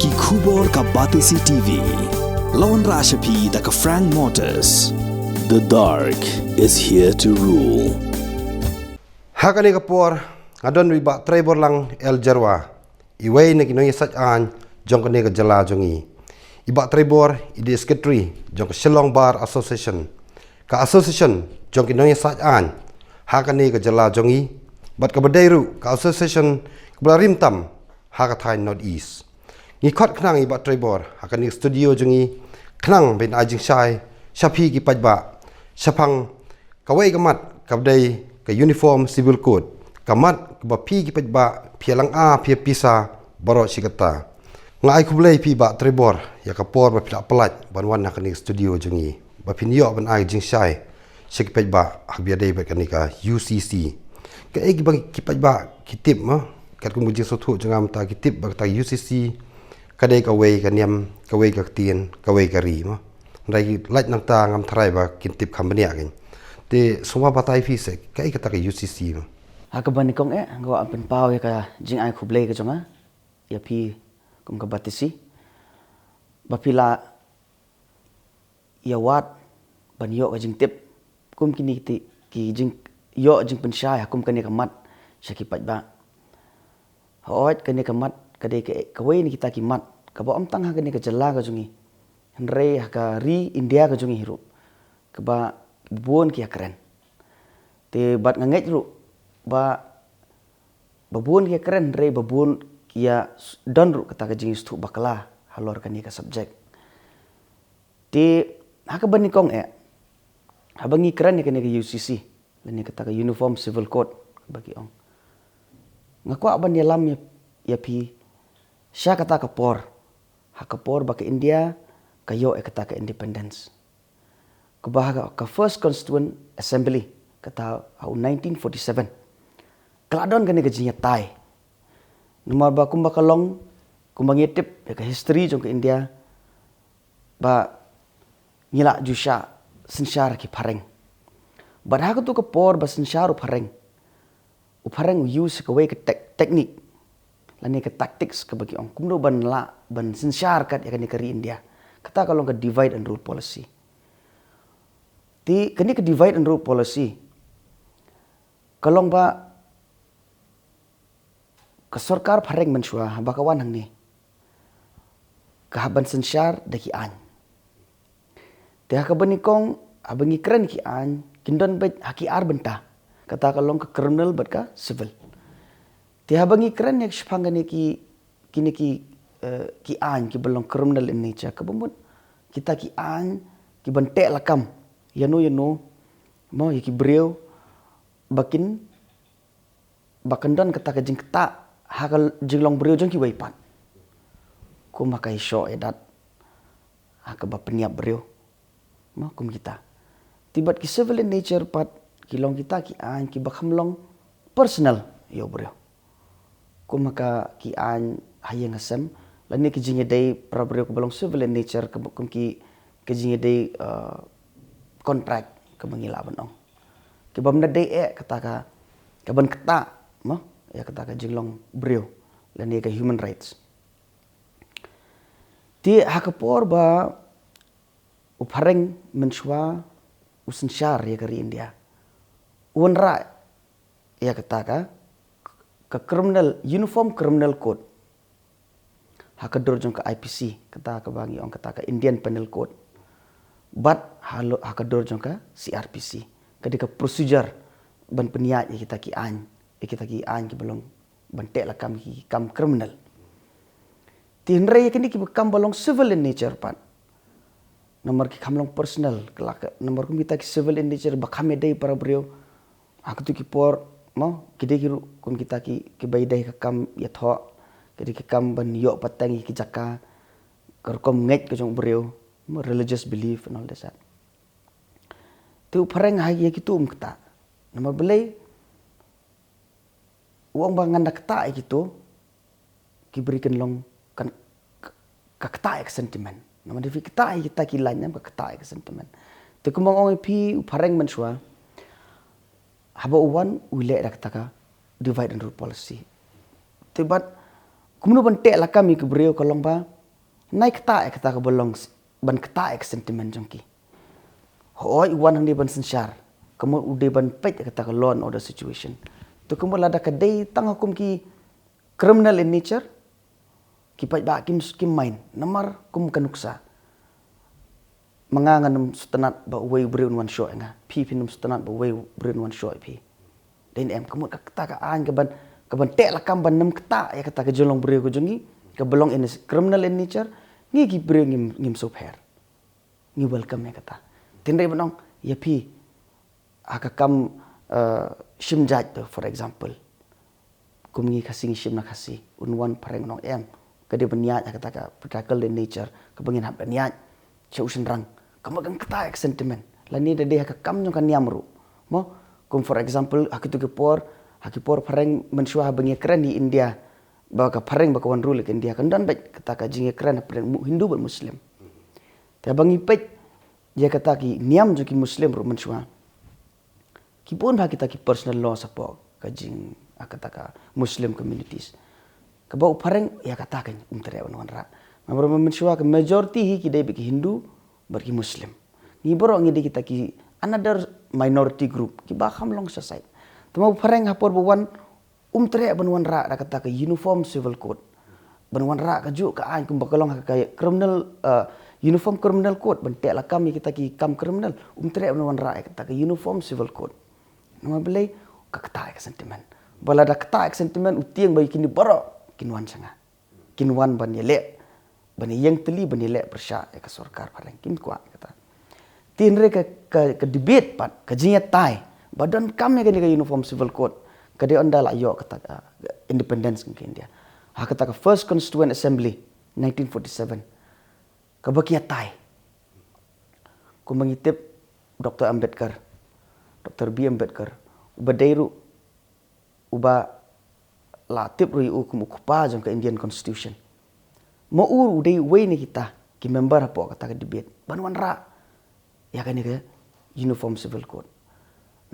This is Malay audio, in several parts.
Ki Khubor ka Batisi TV. Lawan Rashapi da ka Frank Motors. The dark is here to rule. Hakani kapor ngadon wiba Trevor lang El Jarwa. Iway na kinoy an jong kani ka jala jongi. Iba Trevor idi secretary jong Shillong Bar Association. Ka association jong kinoy an hakani ka jala jongi. Bat ka badairu ka association kabla rimtam hakathai North East. Ngikot knang iba Trevor hakani studio jongi knang bin ajing shai shapi ki pajba shapang kawai kamat kabdai ka uniform civil code kamat ba pi ki pajba pialang a pia pisa baro sikata ngai kublai pi ba Trevor ya kapor ba pila pelat banwan hakani studio jongi ba pinyo ban ajing shai sik pajba habia dei ba kanika UCC ka egi bang ki pajba kitip ma kat kum jing sotu jangam ta kitip ba ta UCC kadai ka wei ka niam ka wei ka tien ka wei ka ri ma rai lait nang ta ngam thrai ba kintip khambania kin te suma batai fi se kai ka ta ka UCC ma Hakaban nikong ngo apen pau ya ka jing ai khublei ka jonga ya pi kum ka batisi bapila ya wat ban yo ka jing tip kum kini ti ki jing yo jing pensha ya kum kani ka mat syaki pat ba hoit kani ka mat kadai ka wei ni kita ki mat ka ba om tang ha kani ka jala ka jongi henre ha ka ri India ka jongi hiru ka ba buon ki keren te bat nganget ru ba babun kia keren re babun kia don ru kata ka jingis tu bakala halor kani ka subject ti haka bani kong habangi keren ni kani ka UCC lani kata ka uniform civil code bagi ong ngaku aban ya lam ya pi sya kata ka por haka por baka India kayo kata ka independence kubahaga ka first constituent assembly kata 1947 keladon kani gajinya tai nomor ba kumba kalong kumba ngitip ya ka history jong ke India ba ngila jusha sensyar ki pareng badha tu ka por ba sensyar u pareng use ka way ka teknik lani ka tactics ka bagi ong kumno ban la ban sensyar kat ya kani kari India kata kalong ka divide and rule policy ti kani ka divide and rule policy kalong ba ka sarkar pareng mensua bakawan hang ni kahaban sensyar daki an te ha kabani kong abangi keren ki an kindon bet haki ar benta kata kalong ka criminal bat ka civil te abangi keren yak shpangani ki kini ki an ki belong criminal in nature kabumut kita ki an ki bente lakam yano mo yaki breu bakin bakandon kata ka jing kata hakal jinglong breu jong ki waipat ko makai syo edat haka ba peniap breu mo kum kita tibat ki civil in nature pat kilong kita ki an ki bakhamlong personal yo breu ko maka ki an hayang asem lani ki jinge dei pra breu ko belong civil in nature kum ki jinge dei contract ka mangilaban ong ki bamna dei kata ka kaban kata mo ya kata ka jinglong breu lani ka human rights ti hakapor ba upareng menswa usensyar ya kari India unra ya kata ka criminal uniform criminal code hakador jong ka IPC kata ka bagi ong kata ka Indian penal code but hakador jong ka CRPC kadika procedure ban peniat ya kita ki an ki belong bantek lah kam criminal tinre ya kini ki bekam belong civil in nature pat nomor ki kamlong personal kelak nomor kum kita ki civil in nature bakam dei para breu aku tu ki por mo kide ki kum kita ki bai dei ka kam ya tho kide ki kam ban yo patang ki jaka kerkom nget ke jong breu mo religious belief and all that tu pareng ha ya ki tu kata nomor belai uang bangan dak ta gitu ki berikan long kan ka kata ek sentiment nama defi kata kita ki lain ka kata ek sentiment te kumong ong pi pareng mensua haba uwan wile dak taka divide and rule policy te bat kumno ban te la kami ke breu kalong ba naik kata ka belong ban kata ek sentiment jongki hoi wan hang di ban sensyar kamu udah ban pet kata ka law and order situation tu kamu lada ka day tang hukum ki criminal in nature ki pat ba kim main namar kum kanuksa mangangan sutanat ba way brin one shot nga pi pinum sutanat ba way brin one shot pi dan kamu ka kata ka an ka ban tek lakam ban nam kata ya kata ka jolong beri ko jongi ka belong in criminal in nature ngi ki beri ngim so her ngi welcome ya kata tindai banong ya pi aka kam shimjat to for example kum ngi kasing shim na kasi unwan pareng nong kadi beniat kata ka practical in nature ka bangin hab beniat chau rang kamu kan kata ek sentiment lani de ka kam nyong kan niamru mo kum for example akitu ke por pareng mensua bangi keren di India bawa ka pareng bakawan rule ke India kan dan baik kata ka jinge keren pareng Hindu dan Muslim ta bangi pet dia kata ki niam jo ki Muslim ru mensua ki pun ba kita ki personal law support ka jing kata ka Muslim communities ka bau pareng ya kata kan tere wan ra namro mensua ka majority hi ki dai ki Hindu bar ki Muslim ni borok ngi kita ki another minority group ki ba kham long society tama pareng hapor buwan tere banwan ra kata ka uniform civil code banwan ra ka ju ka an kum bakalong ka criminal uniform criminal code bentek lakam kita ki kam criminal tere banwan ra kata ka uniform civil code nama belai ka kata ka sentiment bala da kata ka sentiment utiang bagi kini borok kinwan sanga kinwan ban yele ban yang teli ban yele persya ka sarkar pareng kim kuat kata tinre ka debate pat ka jinya tai badan kami kan uniform civil code kadi anda la yo kata independence ke India ha kata ka first constituent assembly 1947 ka bakia tai ku mengitip Dr. Ambedkar Dr. B. Ambedkar ubadairu uba latip rui hukum ukupa jong ke Indian Constitution mau udai way ni kita ki member apa kata ka debate banwan ra ya kan ke uniform civil code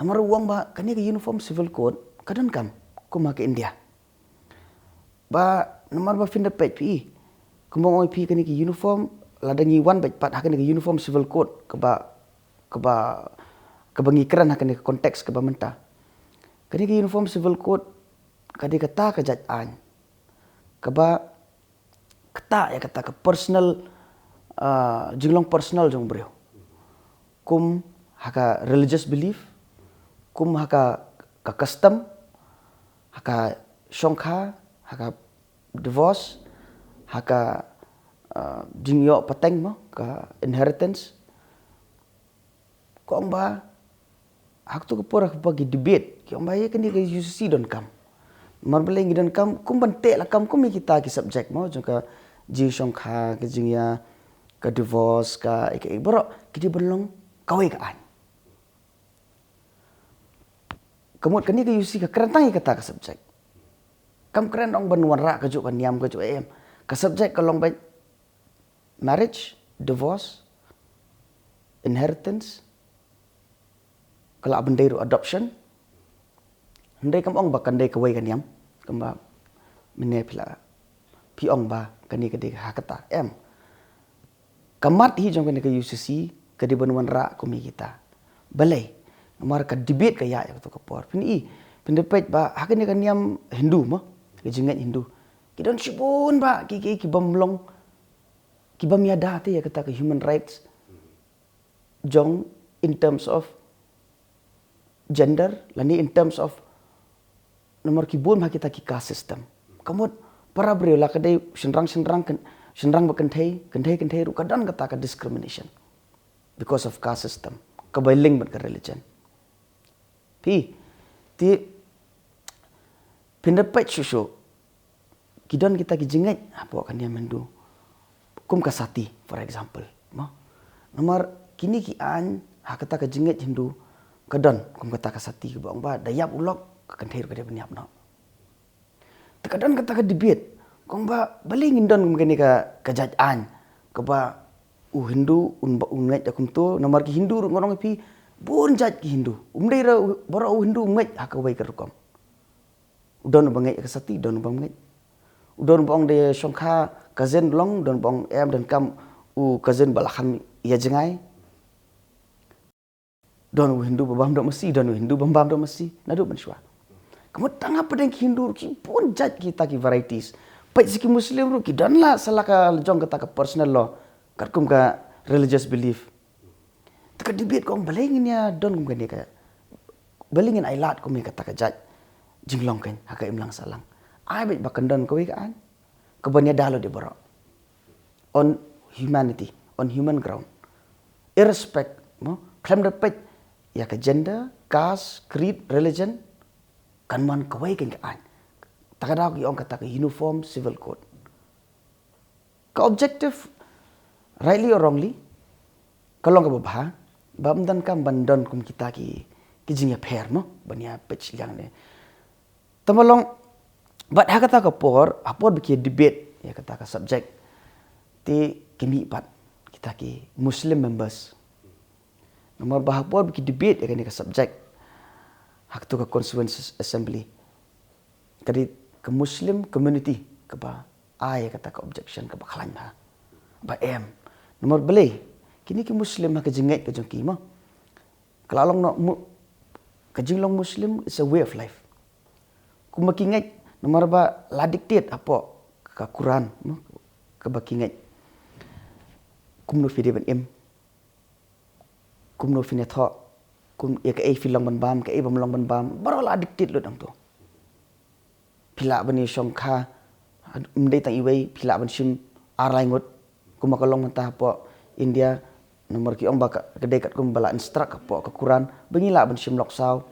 nomor uang ba kan ke uniform civil code kadan kam kuma ke India ba nomor ba finda page pi kumong oi pi kan ke uniform ladangi wan baik pat hakan ke uniform civil code ke bangi keran hakan ke konteks ke ba menta kan ke uniform civil code kadi kata ke jajaan ke ba kata ya kata ke personal jinglong personal jong brio kum haka religious belief kum haka ka custom haka shongkha haka divorce haka jingyo pateng mo ka inheritance ko ba hak tu ko pora bagi debate ki ba ye kan ke UCC don kam mar beleng don kam kum bante la kam kum kita ki subject mo jong ka ji shongkha ke jingya ka divorce ka borok ki belong kawai ka an Kemudian kini ke UC ke kerentang kata ke subjek. Kam keren dong banwan ra ke juk kan niam ke juk ke subjek kalong baik marriage, divorce, inheritance, kalau bendai adoption. Hendai kam ong ba kan dai kawai kan niam. Kamba mene pila pi ong ba kani ke dai hakata Kamat hi jong kani ke UCC ke di banwan ra kumi kita. Balai Amar ka debate ka ya tu kapor. Pini pendapat ba hakan kan niam Hindu mah, kejingat Hindu. Kidon sibun ba ki bamlong ki bamiada te ya kata ke human rights. Jong in terms of gender, lani in terms of nomor kibun ha kita ki caste system. Kamut para brio la kadai senrang kentai ru kadan kata ka discrimination because of caste system. Kabailing ber religion. Ti pendapat susu kidon kita kijingat apa kan dia mendu kum kasati for example nomor kini ki an hakata kijingat Hindu kadon kum kata kasati ke bang ba dayap ulok kan thair ka dia beniap no tekadon kata ka debate kum ba baling indon kum kini ka kajajaan ke ba Hindu unget akum tu nomor ki Hindu ngorong pi bun jat ki Hindu umdai ra bora Hindu unget hakawai ka rukom udon bangai ka sati don bangai udon bang de shongkha cousin long don bong em dan kam u cousin balakhan ya jengai don Hindu babam do mesti don Hindu bambam do mesti nadu menshwa kamu tangap pedeng Hindu ki pun jat kita ki varieties pai siki Muslim ru ki don la salaka jong kata ka personal law kum ka religious belief tak debate kong balengin ya don kum ka ka balingin ailat kum kata ka jat jinglong kan haka imlang salang ai bet bakandon ko ka an kabanya dalo de boro on humanity on human ground irrespect claim the pet ya ke gender caste creed religion kan man kawai kan an takada ki ong kata ke uniform civil code ka objective rightly or wrongly kalong ka babha bamdan kam bandon kum kita ki jingya pher banya pech yang ne tamalong bat hakata ka por apor biki debate ya kata ka subject ti kimi pat kita ki Muslim members nomor bahapor biki debate ya ka subject hak tu ka constituent assembly kadi ke Muslim community ke ba ai kata ka objection ke baklan ba em nomor bele kini ki Muslim ha ka jingai ka jongki ma kalalong no ka jinglong Muslim is a way of life kumakingai nomor ba la dictate apa ka Quran ka bakingai kumno fide ban em kumno fine tho kum ya ka filang ban bam ka bam long ban bam barola dictate lo dang to pila bani songkha mdei tang iwei pila ban sim arai ngot kumakalong mentah apa India nomor ki ong ba ka gede kat kum bala instruct apa ka Quran bengila ban sim loksau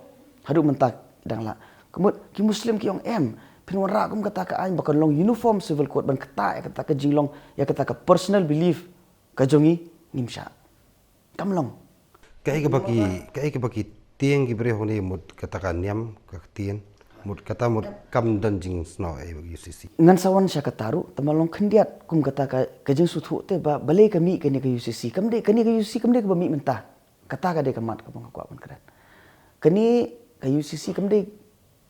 hadu mentah dang la kemut ki Muslim ki ong em pinwan ra kum kata ka ain bakon long uniform civil code ban kata ya kata ka jinglong ya kata ka personal belief ka jongi nimsha kamlong kai ke baki tieng ki bre hone mut kata ka niam ka tien mut kata mut kam dan jing sno e UCC ngan sawan sya kataru tamalong khendiat kum kata ka jing suthu te ba bale ka mi ka ni ka UCC kamde ka ni ka UCC kamde ka ba mi mentah kata ka de ka mat ka bang ko ban kran kani ka UCC kamde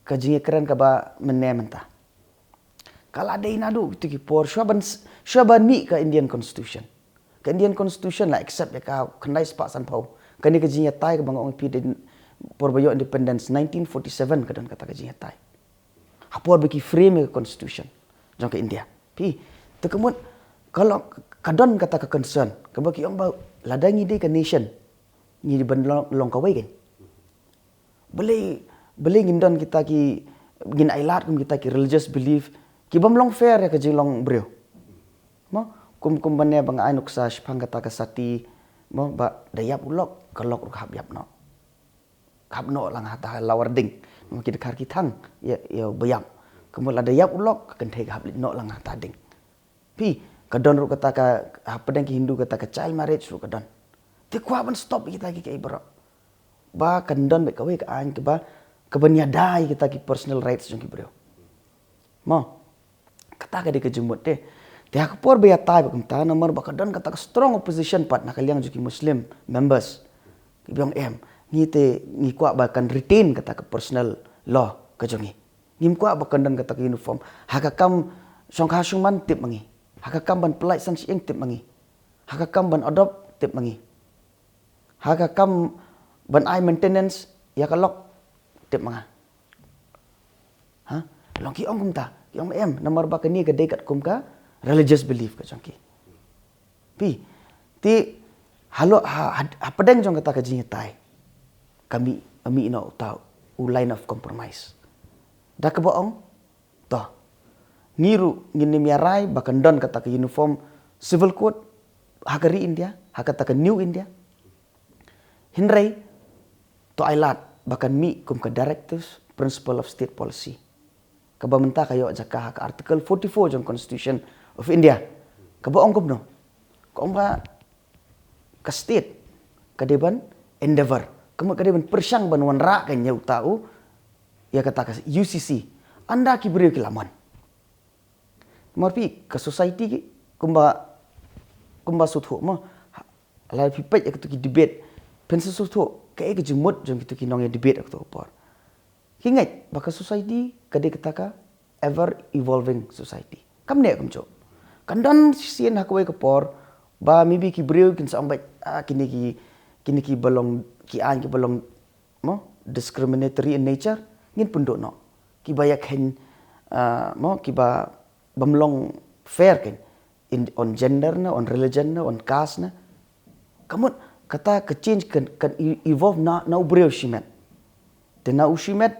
ka jing kran ka ba menne mentah kala de inadu tu ki por syaban mi ka Indian constitution ka Indian constitution la accept ka khandai spa san phau kani ka jing tai ka bang ong pi Porbayo independence 1947 kadon kata ka jing tai apor beki frame ka constitution jong ka India pi te kemut kalau kadon kata ka concern ka baki ong ba ladangi de ka nation ni ban long ka wai kan beli ngindon kita ki gin ailat kum kita ki religious belief ki bam long fair ya ka jing long brio mo kum banne bang ainuk sa shpang kata ka sati mo ba dayap ulok kalok hab yap no kapno lang hata lawar ding mungkin dekar kitang ya bayam kemudian ada yap ulok kan thei hab no lang hata ding pi kadon ru kata ka pedang ki Hindu kata ka child marriage ru kadon te kwa ban stop kita ki kai bro ba kandon be kawe ka an ke ba kebenyadai kita ki personal rights jong ki bro mo kata ka de ke jumut te hak por be tai ba kumta nomor ba kadon kata ka strong opposition part nakaliang juki Muslim members ki biong em ngi kwa bahkan retain kata ke personal law ke jongi ngim kwa bahkan dan kata ke uniform hakakam songkha suman tip mangi hakakam ban pelai san sieng tip mangi hakakam ban adopt tip mangi hakakam ban ai maintenance ya kalok tip manga ha long ki ong kumta ki ong em nomor ba ke ni ke dekat kum ka religious belief ke jongki pi ti halo padang jong kata ke jingai kami ami ino tau line of compromise dah ke bohong toh niru ngini miarai bahkan don kata ke uniform civil code hakari India hakata ke new India hinrai to ailat bahkan mi kum ke directives principle of state policy ke bamenta kayo jaka hak article 44 jong constitution of India ke bohong kum no ko ba ke state ke deban endeavor kamu kadang persyang banwan ra kan nyau tahu ya kata UCC anda ki beri ki laman marpi ke society ki kumba suthu ma lai pi pet ek tu ki debate pen suthu ke ek jumut jong tu ki nong ya debate ek tu por hingat baka society kade kata ka ever evolving society kam ne kum jo Kandan sien hakwe kapor ba maybe ki breu kin sampai kini ki belong ki an ki belong discriminatory in nature ngin pun no ki bayak hen ki ba bamlong fair ken on gender na on religion na on caste na kamut kata ke change kan evolve na breu shimet te na ushimet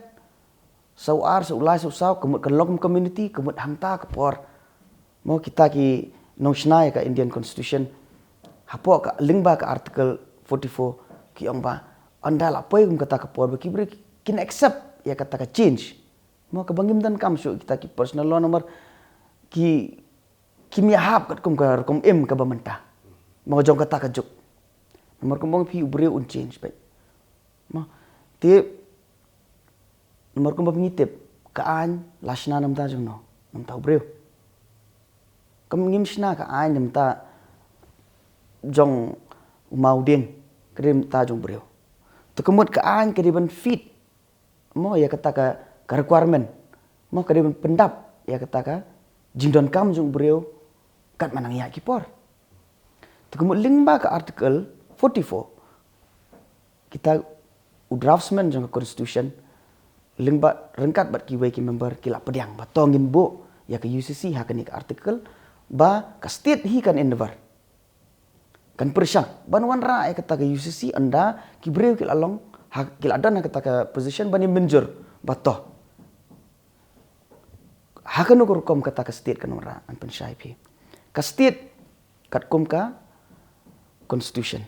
sau ulai sau kamut kan lokum community kamut hangta kapor kita ki nong ka Indian Constitution hapo ka lingba ka article 44 ki ong ba anda la poi kum kata kapor ba ki kin accept ya kata ka change ka bangim dan kam su kita ki personal law nomor ki miahap kat kum ka kum em ka bamenta jong kata ka juk nomor kum bang pi ubre un change bai te nomor kum ba ngitip ka an lashna nam ta jong no nam ta ubre kam ngim shna ka ai nem ta jong mau ding krim ta jong breu to kemut ka ai ke ban fit ya kata ka requirement ke ban pendap ya kata ka jingdon kam jong breu kat manang ya kipor to kemut lingba ka article 44 kita draftsman jong constitution lingba rengkat bat ki wei ki member kila pediang batongin bo ya ke UCC ha ka article ba ka state hi kan endeavor kan persyak banwan ra kata ka UCC anda ki breu kil along kil adan kata ka position bani menjur batoh hakan ukur kom kata ka state kan ra an pensyai pi ka state kat kom ka constitution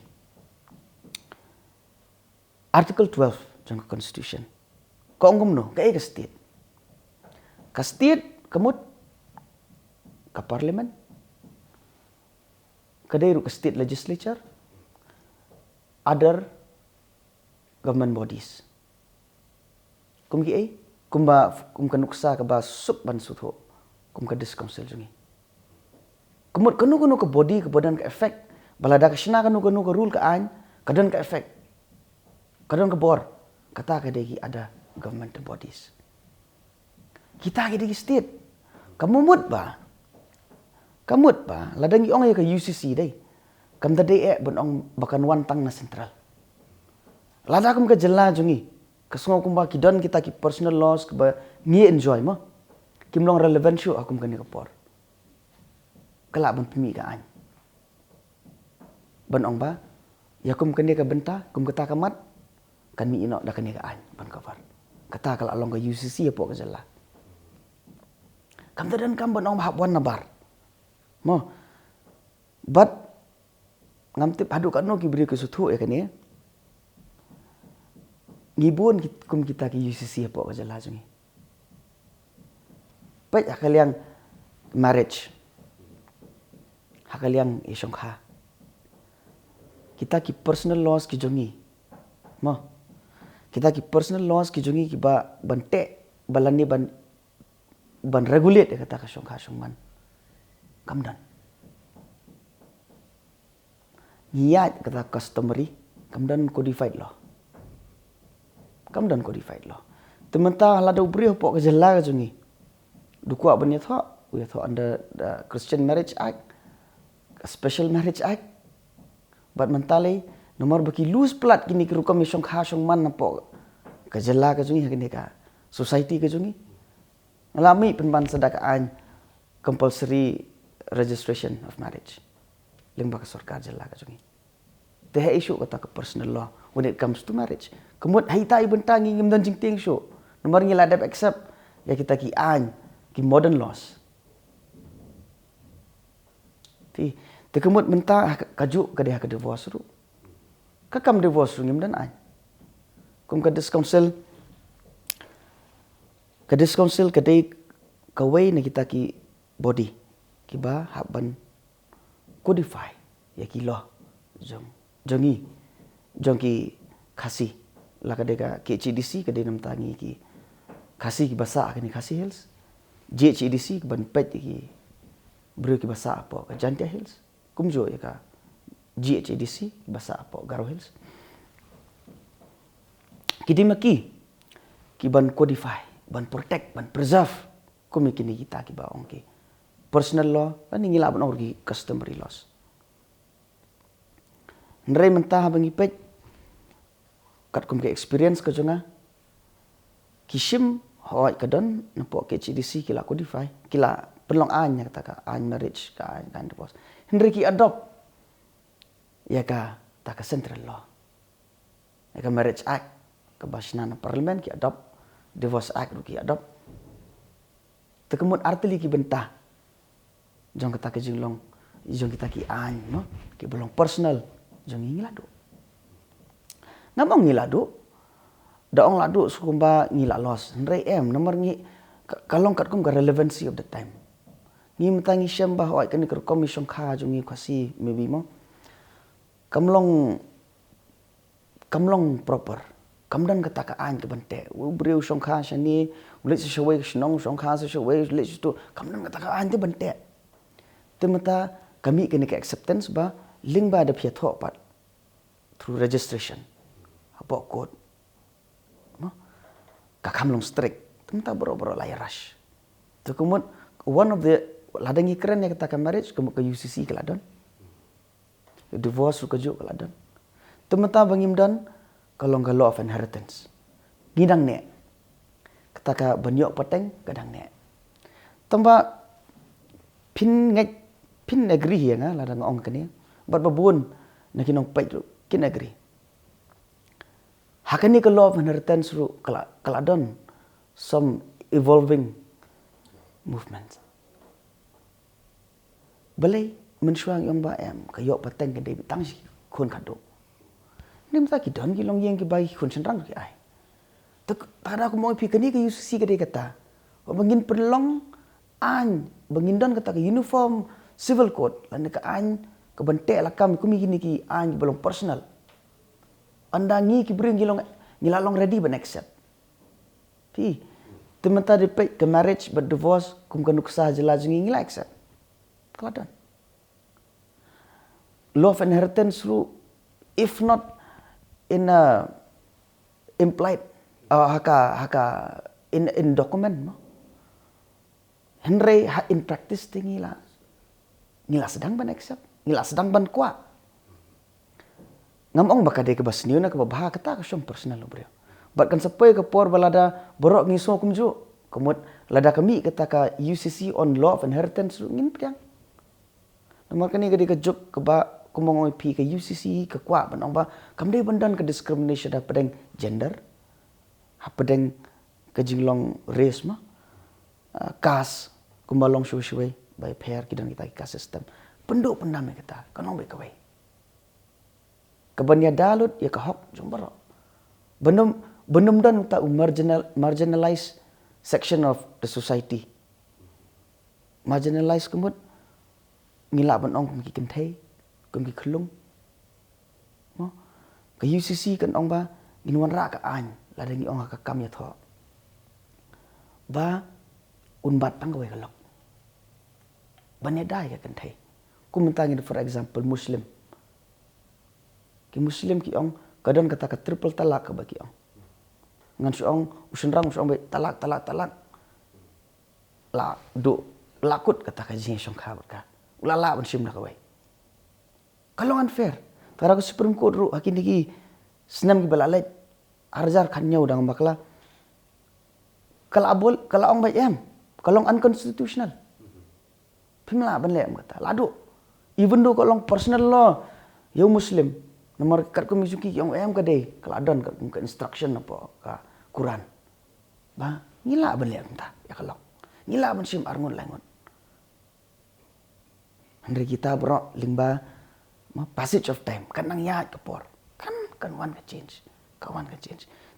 article 12 jang constitution ko ngom no ka ka state kamut ka parliament kadai ru ka state legislature other government bodies kum ki kum kanuksa ka ba sup ban sutho kum ka dis council jungi kumut kanu ka body ka badan ka effect balada ka shina kanu ka rule ka an kadan ka effect kadan ka bor kata ka degi ada government bodies kita ka degi state kamumut ba ladang iong ya ke UCC dai kam tadi bonong bakan wantang na central lada kum ka jela jungi kasngo kum ba kidon kita ki personal laws ba ngi enjoy mo kim long relevant show akum kan ka por kala ban pimi ka an bonong ba ya kum kan ka benta kum kata kamat kan mi ino da kan ka an ban cover kata kala long ka UCC ya po ka jela kam tadan kam bonong hap wan nabar but ngamtip hadu kan no ki beri ke suthu ya kan ya ngibun kum kita ki UCC apa ka jala jungi pai hakaliang marriage hakaliang isongkha kita ki personal laws ki jungi kita ki personal laws ki jungi ki ba bante balani ban regulate ya kata ka songkha songman kamdan niat kata customary kamdan codified law tementa lada ubri pok ke jela ka jungi dukwa ban tho we tho under the Christian Marriage Act Special Marriage Act bat mentale nomor baki loose plat kini ke rukam yong kha song man na pok ke jela ka jungi hakini ka society ka jungi alami penban sedakaan compulsory registration of marriage lingba ka sarkar jela ka jungi te issue kata ka personal law when it comes to marriage kemut haitai bentangi ngim dan jingting show nomor ngila dap accept ya kita ki an ki modern laws ti te kemut menta kaju ka dia ka divorce ru ka kam divorce ru ngim dan an kum ka dis council ka dei ka way na kita ki body kiba haban codify ya ki law jong ki khasi la ka dega KCDC ka de nam tangi ki khasi ki basa ka ni khasi hills JHDC ban pet ki bro ki basa apa ka Jantia Hills kumjo ya ka GHDC basa apa Garo Hills kidimaki ki ban codify ban protect ban preserve kumi kini kita ki ba ongki personal law kan ngila ban orgi customary laws. Ndrei mentah bangi pej kat kum ke experience ke jonga kishim hoi kadon nampo ke CDC kila codify kila penlong anya kata ka an marriage ka an divorce. Ndrei ki adopt ya ka ta ka central law. Ya ka marriage act ke basna parlimen ki adopt divorce act ki adopt. Tekemut artili ki bentah. Jong kata ke jinglong jong kita ki an no ki belong personal jong ngiladu. Ngamong ngiladu daong ladu sukumba ngila los ndrei nomor ngi kalong kat kum ka relevancy of the time. Ngi mentangi syam bahwa kan ke komison kha jong ngi kwasi maybe mo. Kamlong proper. Kamdan kata ka an ke bente. Ubreu song kha shani ulit shawai shnong song kha shawai ulit tu kamdan kata ka an te bente. Temata kami kena ke acceptance ba link ba ada pihak thok pat through registration apa code no kakam long strict temata boro-boro layar rush tu kemudian one of the ladangi keren yang kata marriage ke UCC ke ladon divorce ke juk ke ladon temata bangimdan kalau law of inheritance ngidang ne kata ka banyok pateng kadang ne tempat pin agree ya nga ladang ong kani bat babun na kinong pait kin agree hakani ke law of inheritance ru kaladon some evolving movements balai mensuang yang ba em kayo pateng ke debi tang si khon kado nim ta ki don ki long yeng ki bai khon senrang ki ai tak tada aku mau pi kani ke UCC ke de kata bangin perlong an bangin don kata ke uniform civil code lan ka an ke bentek lakam kumi gini ki an belum personal anda ngi ki bring ngilong ngilalong ready ban accept pi temata de ke marriage but divorce kum kanuk sah jela jingi ngila accept keladan law of inheritance ru if not in a implied haka in document no Henry in practice tingila ngila sedang ban accept ngila sedang ban kuat ngamong baka de ke basniu na ke bah kata ke som personal bro bat kan sepai ke por balada borok ngiso kumju kemut lada kami kata ka UCC on law of inheritance ngin piang nomor kani ke juk ke ba kumong pi ke UCC ke kuat ban ba kam de bandan ke discrimination da pedeng gender ha pedeng ke jinglong race ma kas kumbalong shuai by pair kidang kita ka system penduk pendam kita kanong be kawai kabanya dalut ya ka hok jumbaro benum dan ta marginalized section of the society marginalized kumut ngila ban ong kum ki kenthai kum ki khulung no ka UCC kan ong ba ginwan ra ka an la dangi ong ka kam ya tho ba unbat pang kawai kalok banyak dah ya kan thai ku mentang for example muslim ki muslim ki ong kadang kata ka triple talak ka bagi ong ngan su ong usenrang su ong talak la do lakut kata ka jing song kha ka ulala ban sim na kawai kalau unfair tara ko supreme court ru hakin digi senam ki balalai arjar khanyau dang bakla kalau ong bai em kalau unconstitutional pimla ban le kata ladu even though kalau personal law yo muslim nomor kat ko misuki yang em ka dei kaladon ka instruction apa ka Quran ba ngila ban le kata ya kalau ngila ban sim arngon langon andre kita bro lingba passage of time kan nang ya kepor kan wan ka change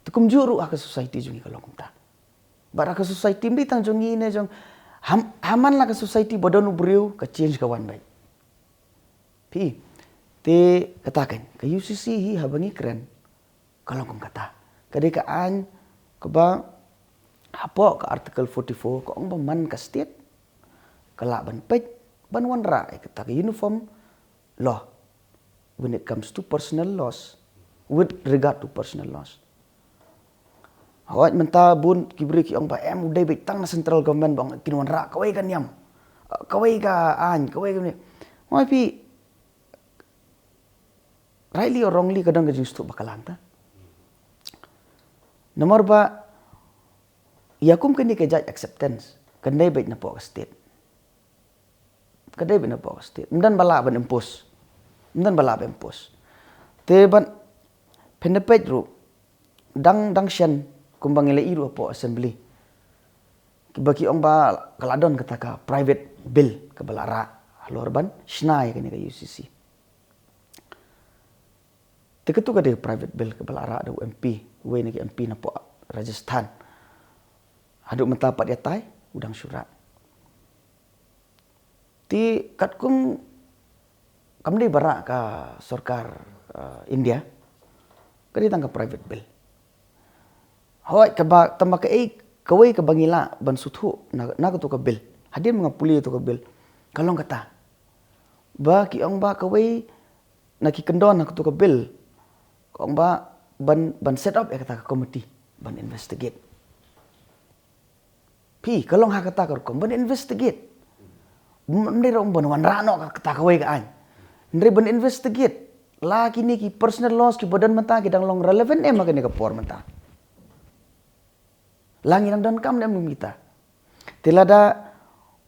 tukum juru ka society jungi kalau kumta bara ka society mbi tang jungi ne jong haman lah ke society bodoh nubriu ke change kawan baik. Pi, te katakan ke UCC hi habangi keren. Kalau kum kata, kedekaan keba apa ke artikel 44 ko ong man ke state kelak ban pej ban wan ra kata ke uniform law when it comes to personal laws with regard to personal laws. Hawat menta bun kibri ki ong ba em udai betang na central government bang kinwan ra kawai kan yam kawai ka an kawai ka ni moi pi rightly or wrongly kadang ka justu bakalang ta nomor ba yakum kini ke judge acceptance kadai baik na po ka state kadai baik na po ka state mdan bala ban impose te ban pendepet ru dang shen kumbang ile iru po assembly bagi ong ba kaladon kata ka private bill ke balara halor ban snai kini ka UCC Teketu kada private bill ke balara ada MP, we ni MP na po Rajasthan. Haduk mentapat dia tai udang syurat. Ti kat kum kamdi barak ka sarkar India. Kadi tangka private bill. Hoi ka ba tambah ka kawai ka bangila ban suthu na ka tu ka bill. Hadir mga puli tu ka bill. Kalong kata. Ba ki ong ba kawai nak kendon nak tu ka bill. Kong ba ban set up ya kata komiti ban investigate. Pi kalong ha kata kong ban investigate. Mendira ban wan rano kata kawai ka an. Mendira ban investigate. La kini ki personal loss ki badan menta ki dang long relevant makani ka por menta. Langi nang dan kam dem mita. Tilada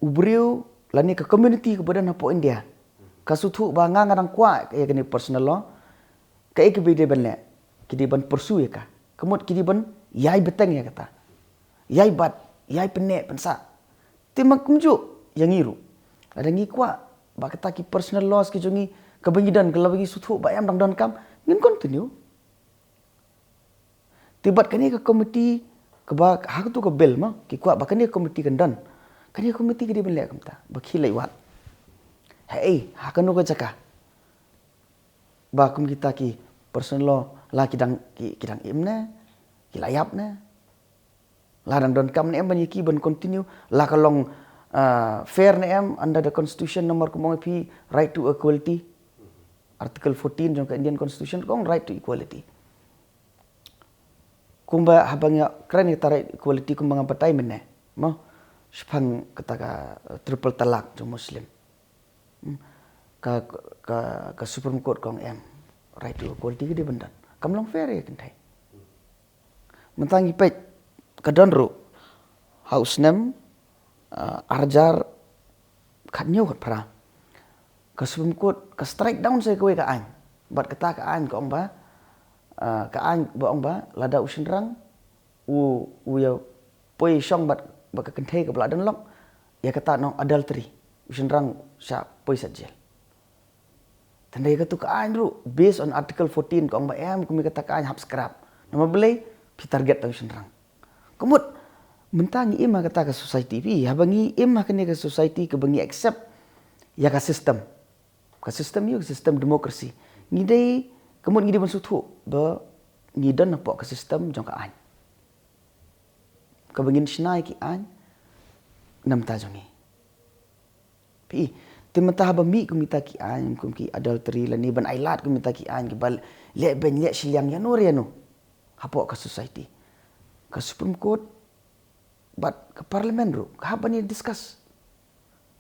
ubriu lani ka community ka badan po India. Kasuthu ba nga ngadang kwa ya kini personal law. Kai ke bide ban le kidi ban persu ya ka kemut kidi ban yai beteng ya kata yai bat yai pene pensa timak kumju yang iru ada ngi kwa ba kata ki personal loss ki jongi kebengidan kalau bagi suthu ba yam dang don kam ngin continue tibat kani ke komiti ke ba hak tu ke bel ma ki kwa ba kani komiti kendan kani komiti kidi ban le kam ta ba khilai wat hei hakanu ka jaka ba kum kita ki personal law la kidang imna ki layap na la dang don kam ne em ban ban continue la kalong fair ne em under the constitution nomor kumong pi right to equality article 14 jong ka Indian constitution kong right to equality kumba habangnya keren kita right equality kumbang patai menne mo sepang kata ka triple talak jong muslim ka Supreme Court kong em right to equality ke dia bendan kamlong fair ya kentai mentangi pet kadon ru house nem arjar khanyo khat phara ka Supreme Court ka strike down sai kowe ka an bat kata ka an ko ong ba ka an ba ong ba lada usin rang u ya poi song bat ka kentai ka bladon lok ya kata no adultery usin rang sya poi sajel tandai katu ka an ru based on article 14 kong ba em kumi kata ka an hap scrap nama belai pi target tau senrang kemut mentangi ima kata ka society pi habangi ima kene ka society ke bangi accept ya ka sistem yuk sistem demokrasi ngidai kemut ngidai mansuthu ba ngidan apa ka sistem jong ka an ka bangin snai ki an nam ta jongi pi Timata haba mi kumita ki an kumki adultery lani ban ailat kumita ki an ki bal le ben le silang ya no riano hapo ka society ka Supreme Court but ka parliament ru ka haba ni discuss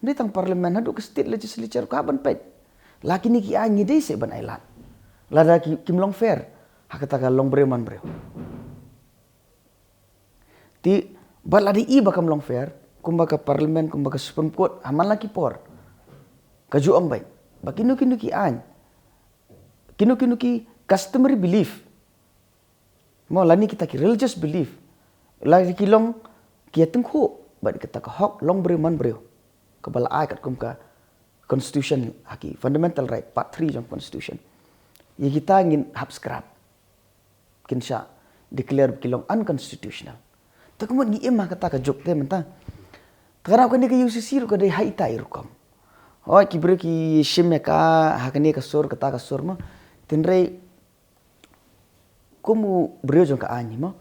ni tang parliament hadu ka state legislature ka ban pet laki ni ki an ni dei se ban ailat lada ki kimlong fair hakata ka long breman bre ti bal adi i ba kamlong fair kumba ka parliament kumba ka Supreme Court aman laki por kajuang baik. Bakinu ki an. Kinu ki customary belief. Mau lani kita ki religious belief. Lagi kilong kia tengku. Bat kita ka hok long beriman beriu. Kebala ai kat kum ka constitution haki fundamental right part 3 jong constitution. Ya kita ingin hap scrap. Kinsya declare kilong unconstitutional. Tak kemudian ngi emah kata ka jok te mentang. Takarap kan dia ke UCC ru ka dai haita irukom. Oh, kibru ki shim ka hakani ka sur kata ka sur ma tinrei kumu brio jong ka ani ma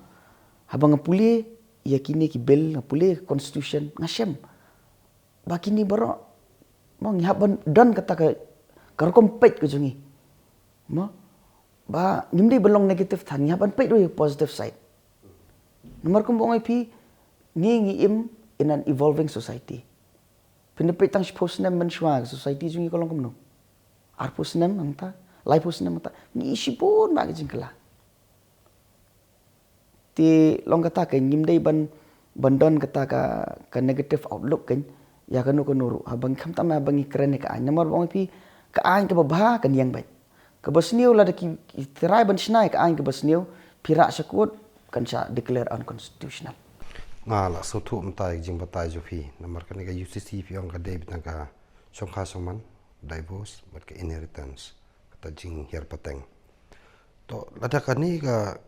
habang puli yakini ki bel puli constitution ngasem bakini baro mo ngihaban dan kata ka karkom pet ko jongi ma ba ngimdi belong negative than ngihaban pet ro positive side nomor kumbong ip ngi im in an evolving society Pinapit tang posnem menshwa society jungi kolong kumno. Ar posnem angta, lai posnem angta, ni sipun ba jingkala. Ti long kata ke nyimdei bandon kata ka negative outlook kan ya kanu nuru abang kam tam abang ikren ka an nomor bang pi ka an ka babha kan yang baik. Ka basniu la ki tirai ban snai ka an ka basniu pira sakut kan sa declare unconstitutional. Ngala so thu mtai jing batai jo phi namar kan ga UCC phi ong ka David nanga songkha songman divorce but ka inheritance kata jing her pateng to lada kani ga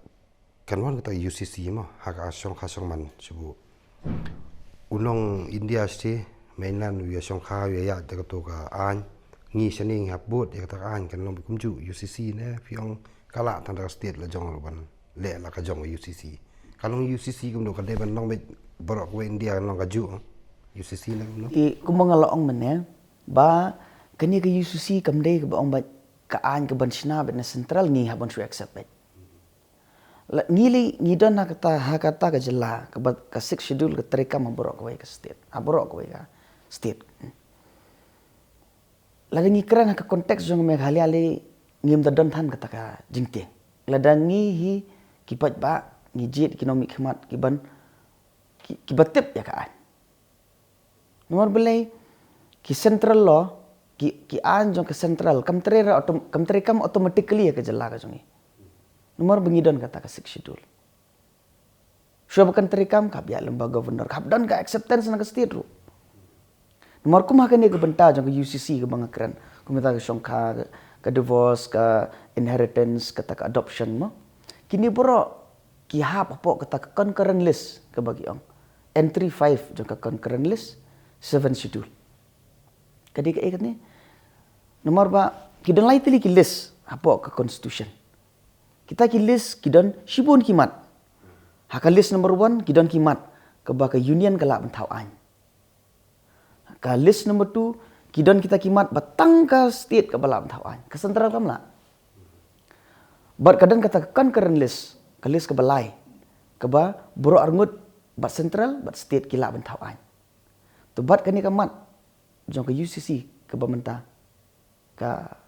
kanwan kata UCC ma haka songkha songman subu unong India sti mainland wi songkha wi ya ta to ka an ngi shaning hap bot ya ta an kan long kumju UCC ne phi ong kala tan state la jong ban le la ka jong UCC kalong UCC kum do ka deban long be borok we India long ka ju UCC na no I kumanga laong mene ba kani ka UCC kam dei ka baong ba ka an ka ban sna bet na central ni haban su accept bet ngili ngidon na kata hakata ka jela ka ba ka six schedule ka treka ma borok we ka state a borok we ka state ladang ikran ka konteks jong me khali ali ngim da don than kata ka jingte ladang ngi hi kipat ba ngijit economic khmat kiban kibatip ya kaan nomor belai ki central law ki an jong ke central kam kam automatically ya ke jela ka jongi nomor bengidon kata ka six schedule syo bukan terikam ka biak lembaga governor kap dan ka acceptance na ka state ru nomor kum hakan ke benta jong ke UCC ke bangakran kumita ke songkha ke divorce ka inheritance kata ka adoption mo kini boro ki hap apo kata concurrent list ke bagi ong entry 5 jong ka concurrent list 7 schedule kadi ka ikat ni nomor ba kidon lai tili ki list apo ka constitution kita ki list kidon shibun kimat haka list number 1 kidon kimat ke baka union kala bentau an ka list number 2 kidon kita kimat batang ka state ka bala bentau an ka central kamla bar kadang kata concurrent list kalis ke balai ke ba buro arngut bat central bat state kila bentau an tu bat kani kamat jong ke UCC ke bamenta ka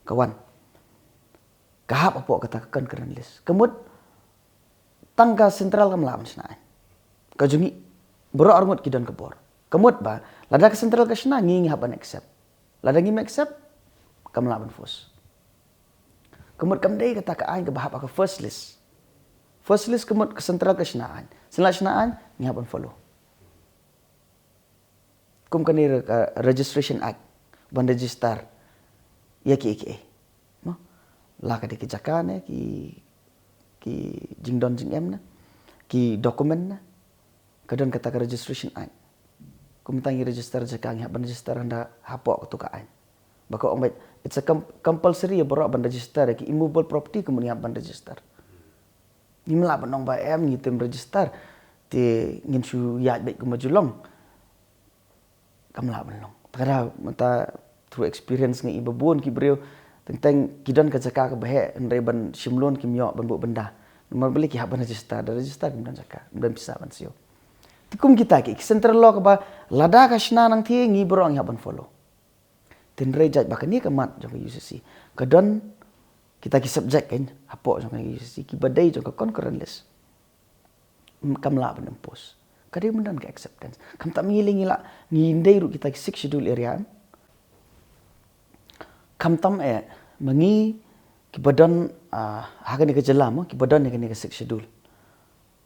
kawan kahap apa kata kan keren list kemud tangga central kam lam sna ka jungi buro arngut kidon ke bor kemud ba lada ke central ka sna ngi haban accept lada ngi accept kam laban fus kemud kam dei kata ka ain ke bahap ka first list kemud ke central ke snaan sela snaan ngi haban follow kum kani registration act ban register ya ki no la ka de ki jakane ki jingdon jing em na ki dokumen na kadon kata ka registration act kum tangi register jakang ban register anda hapok tu ka an bako ong it's a compulsory ya boro ban register ki immovable property kemudian ban register ni mela banong ba em ni tem register ti ngin su ya baik kumajulong kamla banong takara mata through experience ngi ibabun ki breu tentang kidon ka jaka ka bahe ndai ban simlon ki myo ban bu benda nomor beli ki haban register kemudian jaka dan bisa ban sio tikum kita ki central law ka ba lada ka shna nang thi ngi bro ang haban follow tin rejat bakani ka mat jong UCC kadon kita ki subject kan apo jong UCC ki badai jong ka concurrent list kamla ban post kadi mendan ka acceptance kam tak ngiling ila ngindai ru kita ki six schedule area kam tam mengi ki badan hagan ni ka jela mo ki badan ni ka six schedule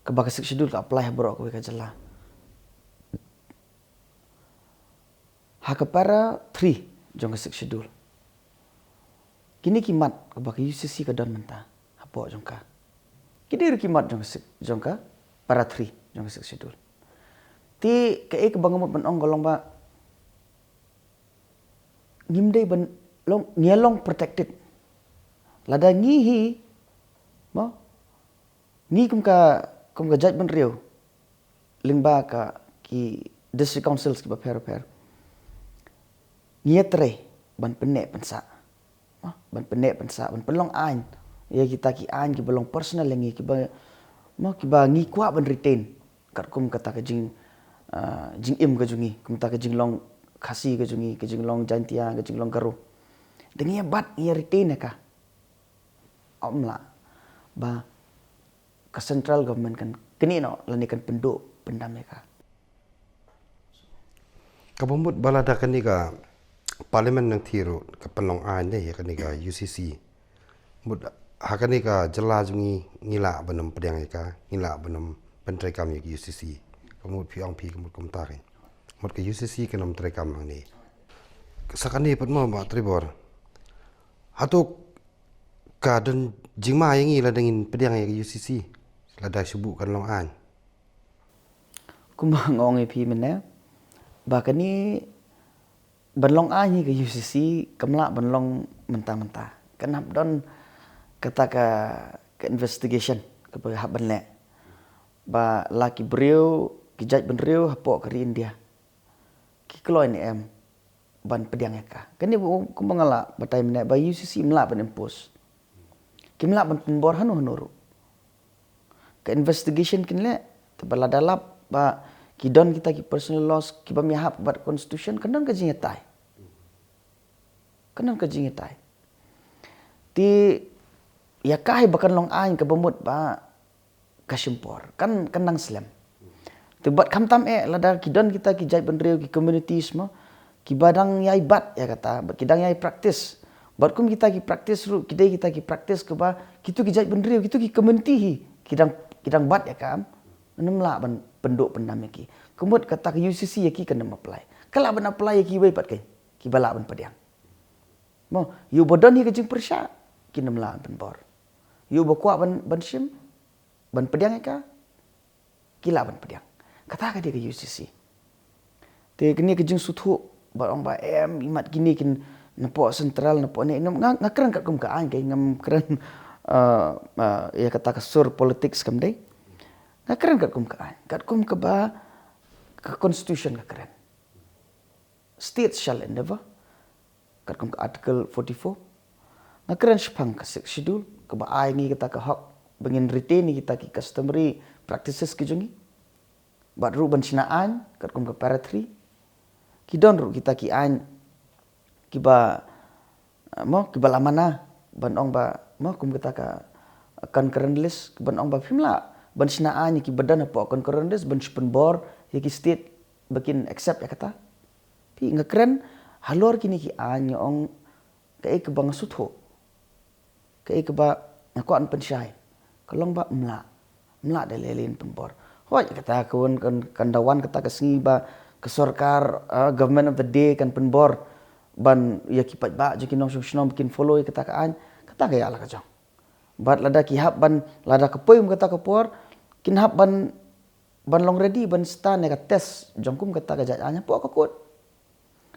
ka ba ka six schedule ka apply bro ka jela haka para 3 jong ka six schedule kini kimat ka ba ka UCC ka don menta apo jong ka kini ru kimat jong ka para 3 jong ka six schedule ti ka ek bangamot ban ong golong ba ngimdei ban long nialong protected lada ngihi mo ngi kum ka judge ban riu lingba ka ki district councils ki ba per ngiatre ban penek pensa ban penek pensa ban pelong an ya kita ki an ki belong personal ngi ki ba mo ki ba ngi kwa ban retain kat kum kata ka jing im ka jungi kum ta ka jing long khasi ke jinglong jantia ke jinglong garu dengi bat ia retain ka omla ba ke central government kan kini no lanikan penduk pendam ka Kabumut balada kanika parlimen nang thiru ka panlong an ne ya kanika UCC mut hakanika jela jungi ngila banam pedang ka ngila banam pentrai kam ya UCC kamut piang pi kamut kum tari mut ka UCC kanam trai kam ni sakani patmo ba tribor hatuk ka dan jingma yang ila dengin pedang ya UCC lada subu kan long an kuma ngongi pi mena bakani banlong ani ke UCC kamla banlong mentah-mentah kenap don kata ke investigation ke hab banle ba laki beriu ki jaj benriu hapo ke India ki kelo ni ban pediang ka kani ku mangala batai mena ba UCC mla ban impose ki mla ban pembor hanu ke investigation kinle tabala dalap ba kidon kita ki personal loss ki bamihap bat constitution kanang ka jingetai ti ya kai bakan long ain ka bamut ba kasimpor kan kanang slam ti bat kamtam lada kidon kita ki jai benreu ki communities mo ki badang yai bat ya kata kidang yai practice bat kum kita ki practice ru kidai kita ki practice ke ba kitu ki jai benreu kitu ki community hi kidang bat ya kam nemla ban penduk pendam ki kemut kata ke UCC ki kena apply kala ban apply ki wei pat ki bala ban pediang mo yu bodon hi ke jing persya ki nemla ban bor yu bakwa ban sim ban pediang ka kila ban pediang kata ka dia ke UCC te kini ke jing suthu ba ong ba imat gini kin napo sentral napo ne ngakran ka kum ka an ke ngam kran ya kata ke sur politics kam dei ngakran kat kum ka ba ke constitution ngakran state shall endeavor kat kum ka article 44 ngakran sepang ka schedule ke ba ai ngi kita ka hak bengin retain ni kita ki customary practices ki jungi bat ru ban sinaan kat kum ka para 3 ki don ru kita ki an ki ba lamana ban ong ba mo kum kita ka concurrent list ban ong ba fimla ban sinaan ki badan apa concurrent list ban supen bor ki state bakin accept ya kata pi ngakren halor kini ki an ong ka ek bang sutho ka ek ba aku an pensyai kalong ba mla de lelin pembor hoi kata kun kan dawan kata ke singi ba ke sarkar government of the day kan pembor ban ya ki pat ba je kinong sung bikin follow kata ka an kata ka ya ala ka jong bat lada ki hab ban lada ke poim kata ke por kin hab ban long ready ban stan ya ka test jongkum kata ka janya po ka kot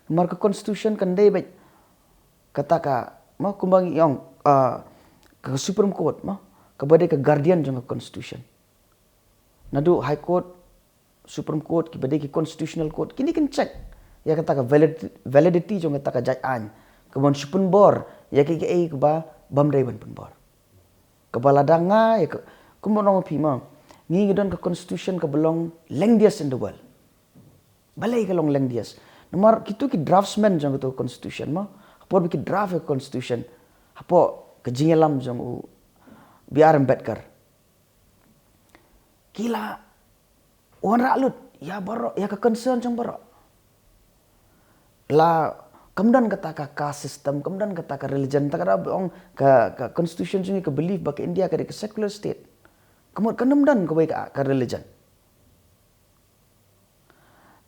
mar ka constitution kan dei bet kata ka mo kumbang yong ke supreme court mo kabade ka guardian jong ka constitution nadu high court supreme court ki bade ki constitutional court kini kan check ya kata ka validity jong kata ka jayan kabon supun bor ya ki ai ba bamdai ban pun bor kabala danga ya kumbong pima ngi don ka constitution ka belong lengthiest in the world balai ka long lengthiest nomor kitu ki draftsman jong to constitution mo hapo bi ki draft ka constitution hapo ka jingelam jong u biar Ambedkar kila wan ralut ya baro ya ka concern jong baro la kemudian kata ka caste system kemudian kata ka religion tak ada ong ka constitution jong ka belief ba ka India ka secular state kemudian kemudian ka religion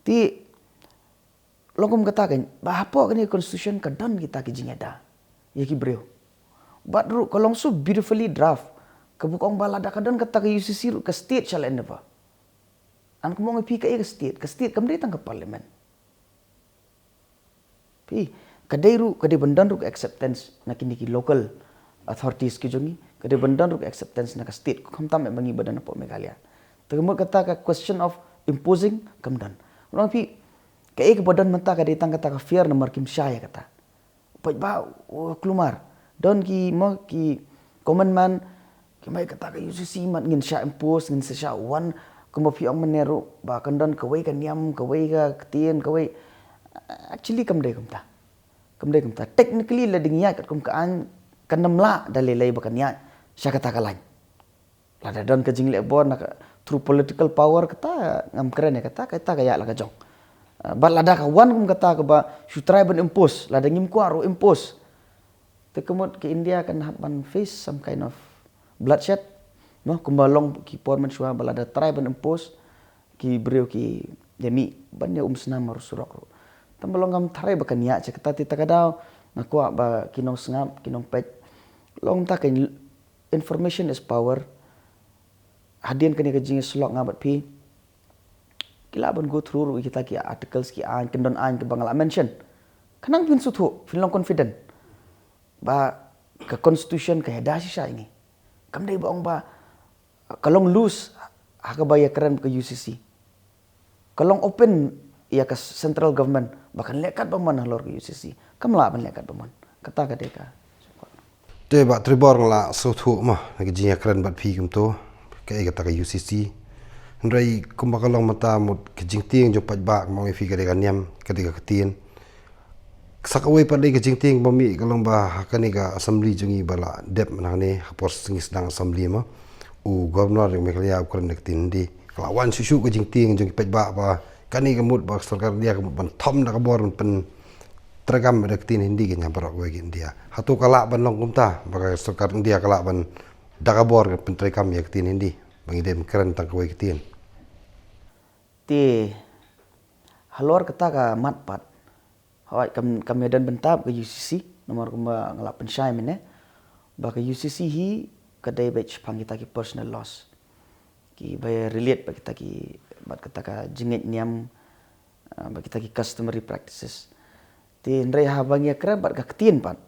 ti logum katakan bahapo kani constitution ka don kita ki jingeda ya ki breu badru kolong so beautifully draft ke bukong balada ka don kata ka UCC ka state shall endeavor an kumong pi ka state kam datang ke parlimen pi kadairu kadai bandan ru acceptance na kini ki local authorities ki jongi kadai bandan ru acceptance na ka state kam tam mangi badan po Meghalaya tengmo kata ka question of imposing kam dan long pi ka ek badan menta ka datang kata ka fear nomor kim syaya kata pai ba klumar don ki mo ki common man ki mai kata ka UCC mat ngin sya impose ngin sya wan kumo pi ong meneru ba kan don ka wei ka niam ka wei ka tien ka wei actually kamde kumta technically la dingiya kat kum kaan kanamla dalilai bakan ya syakata kalain lada don ka jingle bor na through political power kata ngam keren ya kata kaya la ka jong but lada ka wan kum kata ka ba should try ban impose lada ngim ko aro impose te kemut ke India kan ban face some kind of bloodshed no kumbalong ki por man shua balada try ban impose ki brio ki demi ban ya senam mar surok tambalong ngam try bakan ya kata ti takadaw ngakwa ba kinong sngap kinong pet long ta kan information is power hadian kani ka jing slok ngabat pi kila ban go through kita ki articles ki an kendon an ke bangala mention kanang pin suthu feel long confident ba ke constitution ke heda sisa ini kamdai baong ba kalong loose hakabaya keren ke UCC kalong open ya ke central government bahkan lekat baman halor ke UCC kamla ban lekat baman kata ka deka te ba tribor la suthu ma ngi jinga kren bat phi kum to ke kata ka UCC ndrai kumbakalong mata mut ke jingting jo pajba mo fi ka deka niam ka deka katien sakawai pada ke jingting bami kalong ba hakani ka assembly jungi bala dep manane hapor singis dang assembly ma u governor yang meklia ukran nek tindi kelawan susu ke jingting jungi pajba ba kani ka mut ba sarkar dia ka ban thom na ka bor pen tergam dak tin hindi ke nyamparok we India hatu kala ban long kumta ba sarkar India kala ban dakabor pen tergam yak tin hindi bangidem keren tang we tin ti halor kata ka matpat hawai kami dan bentab ke UCC nomor kumba ngalap pensyai mene ba ke UCC hi kadai batch pang kita ki personal loss ki bay relate ba kita ki bat kata ka jingit niam ba kita ki customary practices ti ndrai ha bangia kra bat ka ketien pat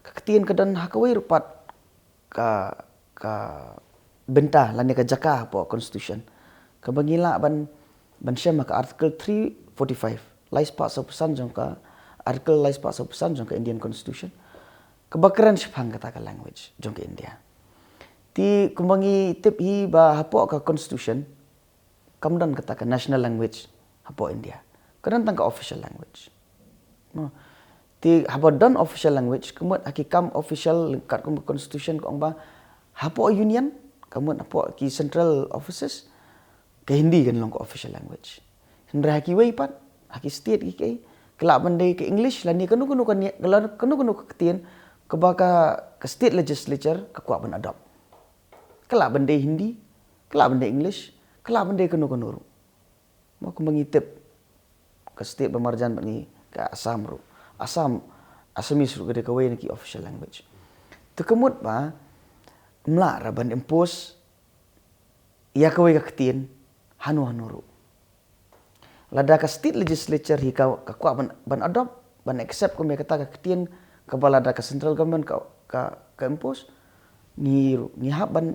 ka ketien kedan hakawai rupat ka bentah lani ka jaka po constitution ka bangila ban syam ka article 345 lais pa sa pesan jong ka article lais pa sa pesan jong ka Indian constitution kebakaran syapang kata ka language jong ka India ti kumbangi tip hi ba hapo ka constitution kamdan kata ka national language hapo India kadan tang ka official language no ti hapo dan official language kemut hakikam official kat kum constitution ko ba hapo union kemut hapo ki central offices ke hindi kan long ka official language hendra haki wei pat haki state ki kai kelak bandai ke English lani kanu ke ketien ke baka ke state legislature ke kuat ban adopt kelak bandai Hindi kelak bandai English kelak bandai kanu ru mau ku mengitip ke state pemarjan ni ke Assam ru Assamese ru gede kawai ki official language tekemut ba mla ra ban impose ya kawai ke ketien hanu ru lada ka state legislature hi ka kuat ban adopt ban accept ko me kata ka ketien ka balada ka central government ka impose ni hab ban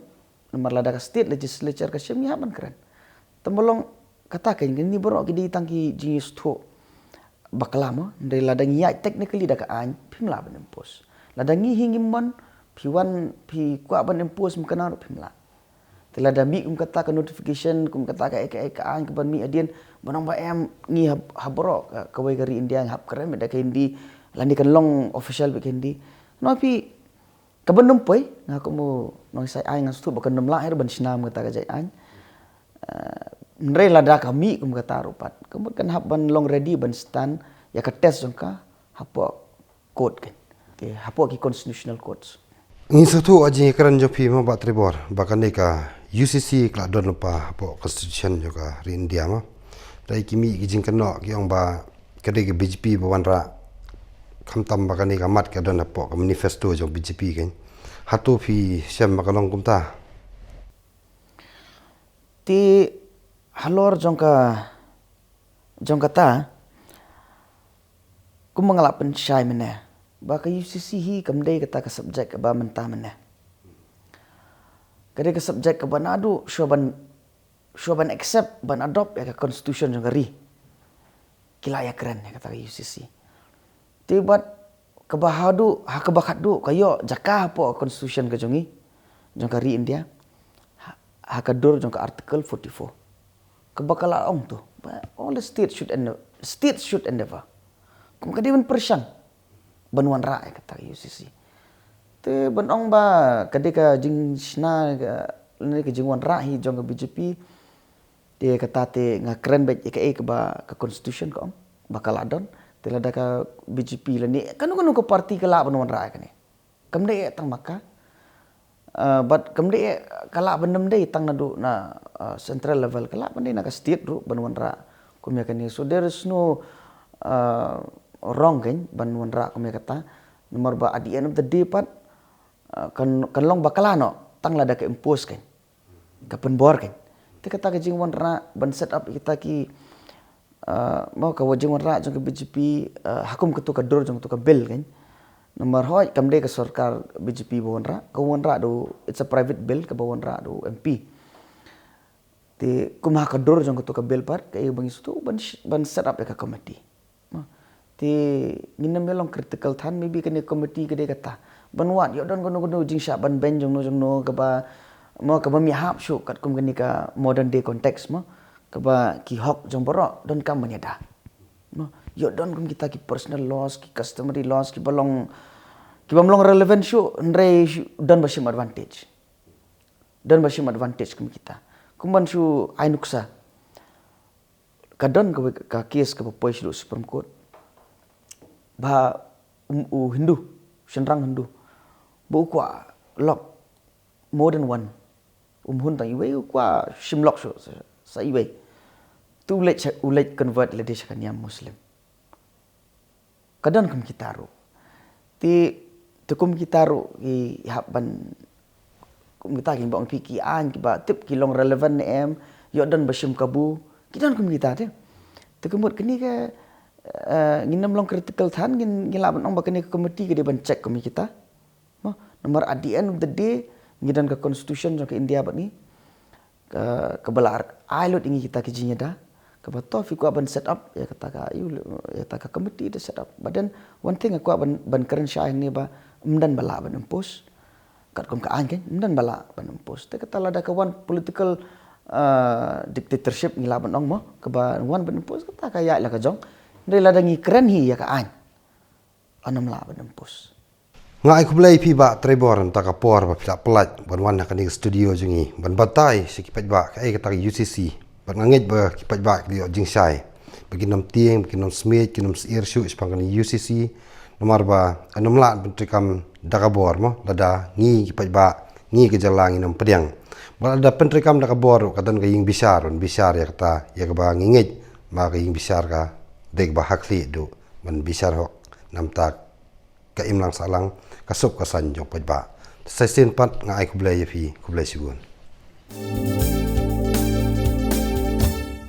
nomor lada ka state legislature ka syam ni hab ban keren tembolong kata ka ni borok ki tangki jis tho baklama dari lada ngi technically da ka an pimla ban impose lada ngi hingim man pi kuat ban impose mkana pimla telada mi kum kata ka notification kum kata ka an ke ban mi adian banang ba em ngi habro ka wai gari India hab keren meda ka hindi lani kan long official be hindi no pi ka ban numpoi ngaku mo no sai ai ngas tu bakan namla air ban sinam kata ka jai an ndre lada ka mi kum kata rupat kemut kan hab ban long ready ban stand ya ka test jongka hapo code kan ke hapo ki constitutional codes ngi satu aji keren jo pi ma ba tribor bakan ka UCC kla don lupa po constitution juga ri India ma dai kimi ki jing keno ki ong ba kade ke BJP ba wanra khamtam ba kani ka mat ka don po ka manifesto jo BJP kan hatu phi syam ma kalong kumta ti halor jongka ta kum mangalap pensyai mene ba ka UCC hi kamdai kata ka subject ba mentah mene kade ka subject ka banadu shoban accept ban adopt ya ka constitution jong ri kila ya keren ya kata ka UCC tibat kebahadu ha kebakadu kayo jaka po constitution ka jongi jong ka ri India ha kadur jong ka article 44 kebakala ong tu all the state should endeavor kum kadi ban persian banuan ra kata UCC te banong ba kadi ka jing sna ni ka jingwan ra hi jong ka BJP dia kata te ngakren baik ke ba ka constitution ko bakal adon te lada ka BJP la ni kanu ko parti kala banuan ra ka ni kamde tang maka but kamde kala bandem dei tang nadu na central level kala bandai na ka state ru banuan ra kumya kani so there is no wrong kan banuan ra kumya kata nomor ba at the end of the day pat kan long bakalano tang lada ka impose kan ka penbor kan te kata ka jingwan ra ban set up kita ki mau ka wajing ra jong ka BJP hakum ketu ka dor jong tu ka bill kan nomor hoi kamde ka sarkar BJP bawon ra do it's a private bill ka bawon ra do MP te kumah ka dor jong ka bill par ka bang isu ban set up ka committee te nginam melong critical than maybe kani committee ka de kata banwan yo don gono jing sha ban ben jong no ka ba mo ka ba mi hap shu kat kum kani ka modern day context mo ka ba ki hok jong boro don kam manyada mo yo don kum kita ki personal loss ki customary loss ki balong relevant shu ndre don bashim advantage kum kita kumban shu ai nuksa kadon ka case ka poi shu Supreme Court ba Hindu shenrang Hindu bu kwa lock more than one hun tang iwe kwa shimlock shu sa iwe tu let convert le desh kan Muslim kadon kum kita ru ti tukum kita ru i haban kum kita kin bang piki an ki ba tip ki long relevant ne em yo don bashim kabu kidan kum kita te tukumut kini ke nginam long critical than ngila ban ong ba kini committee ke de ban check kum kita nomor at the end of the day ngidan ka constitution jong ke India bat ni ke belar ailot ingi kita ke jinya da ke bato fi ku ban set up ya kata ka ya kata ka committee de set up but then one thing aku ban keren shy ni ba mdan bala ban impose kat kum ka an kan mdan bala ban impose te kata lada ka one political dictatorship ngila ban ong mo ke ba one ban impose kata ka ya la ka jong ndai lada ngi keren hi ya ka an anam la ban impose ngai kublai pi ba trebor ta ka por ba pila pelat ban wan na kani studio jungi ban batai sikipat ba kai kata UCC ban ngangit ba kipat ba di jing sai bagi nam tieng bagi nam smith kinam sir shu spang kani UCC nomor ba anum la menteri kam dakabor mo lada ngi kipat ba ngi ke jalang inam pediang ba ada penteri kam dakabor katan ka ying bisar ya kata ya ka ba ngingit ma ka ying bisar ka dek ba hakli do ban bisar hok nam tak ka imlang salang kasop kasan jong pajba. Sa sin pat nga ay kublay fi kublay sigun.